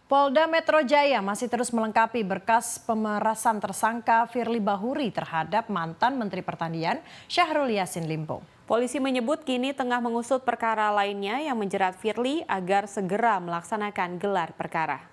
Polda Metro Jaya masih terus melengkapi berkas pemerasan tersangka Firly Bahuri terhadap mantan Menteri Pertanian Syahrul Yassin Limpo. Polisi menyebut kini tengah mengusut perkara lainnya yang menjerat Firly agar segera melaksanakan gelar perkara.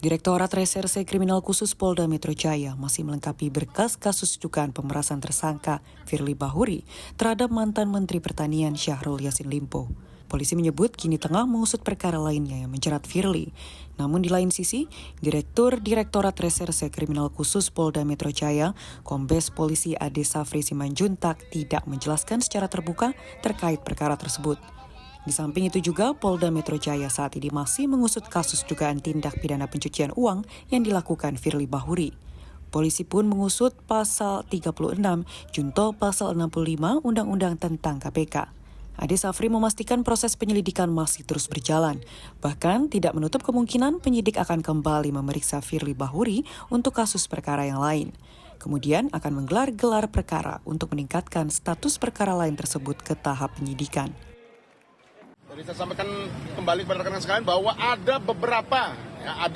Direktorat Reserse Kriminal Khusus Polda Metro Jaya masih melengkapi berkas kasus dugaan pemerasan tersangka Firly Bahuri terhadap mantan Menteri Pertanian Syahrul Yassin Limpo. Polisi menyebut kini tengah mengusut perkara lainnya yang menjerat Firly. Namun di lain sisi, Direktorat Reserse Kriminal Khusus Polda Metro Jaya, Kombes Polisi Ade Safri Simanjuntak tidak menjelaskan secara terbuka terkait perkara tersebut. Di samping itu juga, Polda Metro Jaya saat ini masih mengusut kasus dugaan tindak pidana pencucian uang yang dilakukan Firly Bahuri. Polisi pun mengusut pasal 36 junto pasal 65 Undang-Undang tentang KPK. Ade Safri memastikan proses penyelidikan masih terus berjalan. Bahkan tidak menutup kemungkinan penyidik akan kembali memeriksa Firly Bahuri untuk kasus perkara yang lain. Kemudian akan menggelar gelar perkara untuk meningkatkan status perkara lain tersebut ke tahap penyidikan. Jadi saya sampaikan kembali kepada rekan-rekan sekalian bahwa ada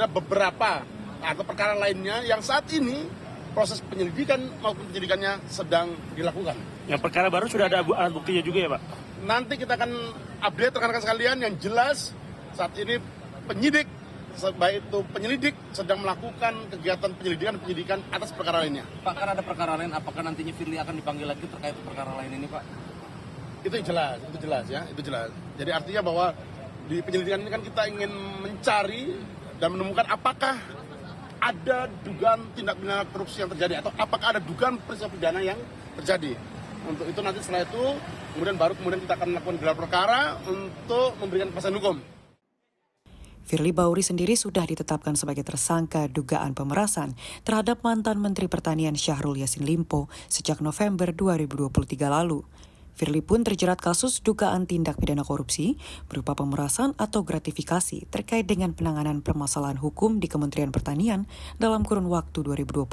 beberapa atau perkara lainnya yang saat ini proses penyelidikan maupun penyidikannya sedang dilakukan. Yang perkara baru sudah ada alat buktinya juga ya Pak? Nanti kita akan update rekan-rekan sekalian yang jelas saat ini penyidik, baik itu penyelidik sedang melakukan kegiatan penyidikan atas perkara lainnya. Pak, kan ada perkara lain, apakah nantinya Firly akan dipanggil lagi terkait perkara lain ini Pak? Itu jelas ya, itu jelas. Jadi artinya bahwa di penyelidikan ini kan kita ingin mencari dan menemukan apakah ada dugaan tindak pidana korupsi yang terjadi atau apakah ada dugaan peristiwa pidana yang terjadi. Untuk itu nanti setelah itu kemudian kita akan melakukan gelar perkara untuk memberikan kepastian hukum. Firly Bahuri sendiri sudah ditetapkan sebagai tersangka dugaan pemerasan terhadap mantan Menteri Pertanian Syahrul Yassin Limpo sejak November 2023 lalu. Firly pun terjerat kasus dugaan tindak pidana korupsi berupa pemerasan atau gratifikasi terkait dengan penanganan permasalahan hukum di Kementerian Pertanian dalam kurun waktu 2020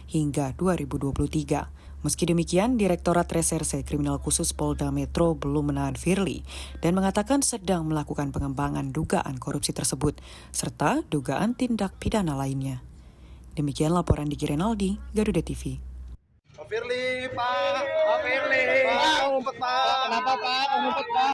hingga 2023. Meski demikian, Direktorat Reserse Kriminal Khusus Polda Metro belum menahan Firly dan mengatakan sedang melakukan pengembangan dugaan korupsi tersebut serta dugaan tindak pidana lainnya. Demikian laporan Diki Renaldi, Garuda TV. Firly, Pak. Firly. Pak, ngumpet, Pak. Kenapa, Pak? Ngumpet, Pak.